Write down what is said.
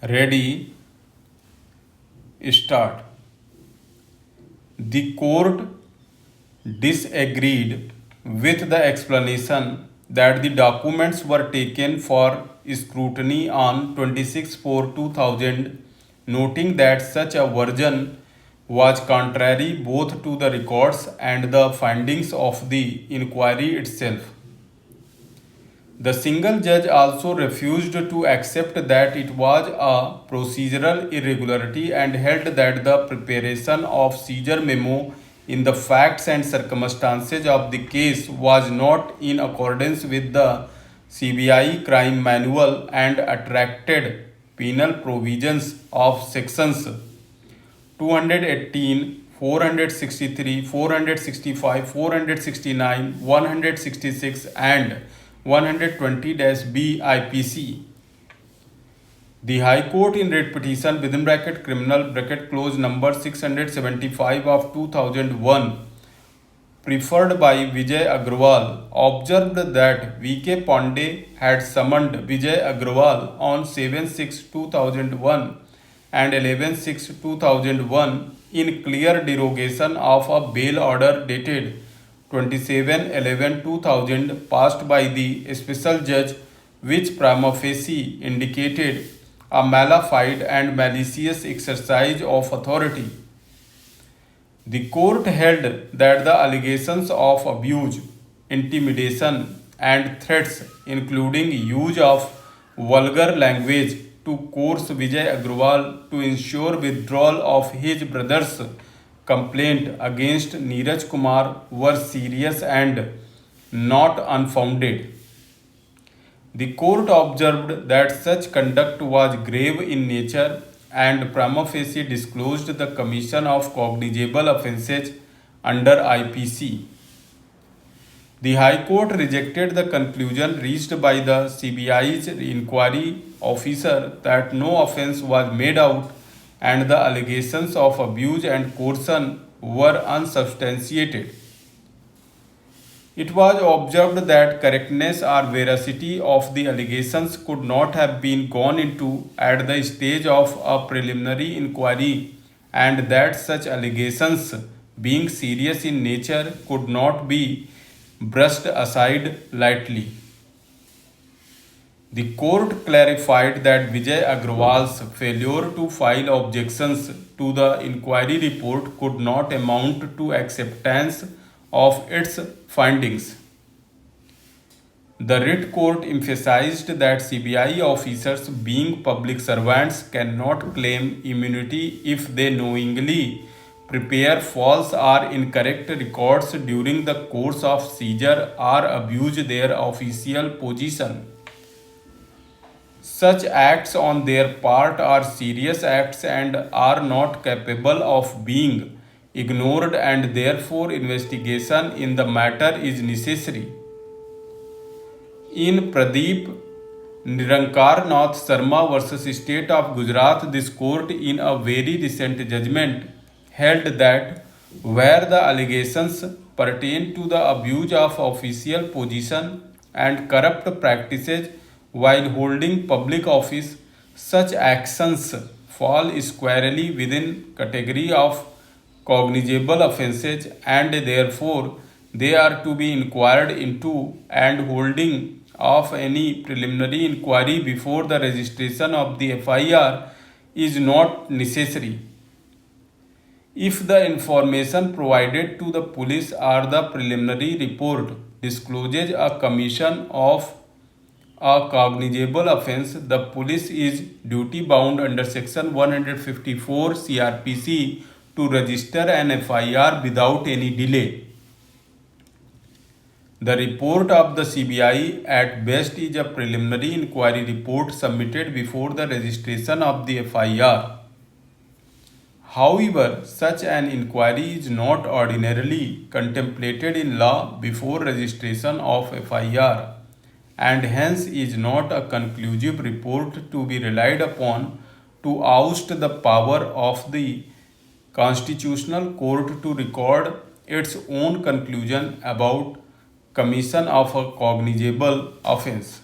Ready, start. The court disagreed with the explanation that the documents were taken for scrutiny on 26/4/2000, noting that such a version was contrary both to the records and the findings of the inquiry itself. The single judge also refused to accept that it was a procedural irregularity and held that the preparation of seizure memo in the facts and circumstances of the case was not in accordance with the CBI crime manual and attracted penal provisions of sections 218, 463, 465, 469, 166 and 120-B IPC. The High Court in writ petition within bracket criminal bracket clause number 675 of 2001 preferred by Vijay Agrawal observed that V.K. Pandey had summoned Vijay Agrawal on 7/6/2001 and 11/6/2001 in clear derogation of a bail order dated 27/11/2000 passed by the special judge, which prima facie indicated a mala fide and malicious exercise of authority. The court held that the allegations of abuse, intimidation, and threats, including use of vulgar language to coerce Vijay Agrawal to ensure withdrawal of his brother's complaint against Neeraj Kumar were serious and not unfounded. The court observed that such conduct was grave in nature and prima facie disclosed the commission of cognizable offences under IPC. The High Court rejected the conclusion reached by the CBI's inquiry officer that no offence was made out and the allegations of abuse and coercion were unsubstantiated. It was observed that correctness or veracity of the allegations could not have been gone into at the stage of a preliminary inquiry and that such allegations, being serious in nature, could not be brushed aside lightly. The court clarified that Vijay Agrawal's failure to file objections to the inquiry report could not amount to acceptance of its findings. The writ court emphasized that CBI officers, being public servants, cannot claim immunity if they knowingly prepare false or incorrect records during the course of seizure or abuse their official position. Such acts on their part are serious acts and are not capable of being ignored, and therefore investigation in the matter is necessary. In Pradeep Nirankar Nath Sharma versus State of Gujarat, this court in a very recent judgment held that where the allegations pertain to the abuse of official position and corrupt practices while holding public office, such actions fall squarely within category of cognizable offences and therefore they are to be inquired into, and holding of any preliminary inquiry before the registration of the FIR is not necessary. If the information provided to the police or the preliminary report discloses a commission of a cognizable offence, the police is duty bound under section 154 CRPC to register an FIR without any delay. The report of the CBI at best is a preliminary inquiry report submitted before the registration of the FIR. However, such an inquiry is not ordinarily contemplated in law before registration of FIR and hence is not a conclusive report to be relied upon to oust the power of the Constitutional Court to record its own conclusion about commission of a cognizable offence.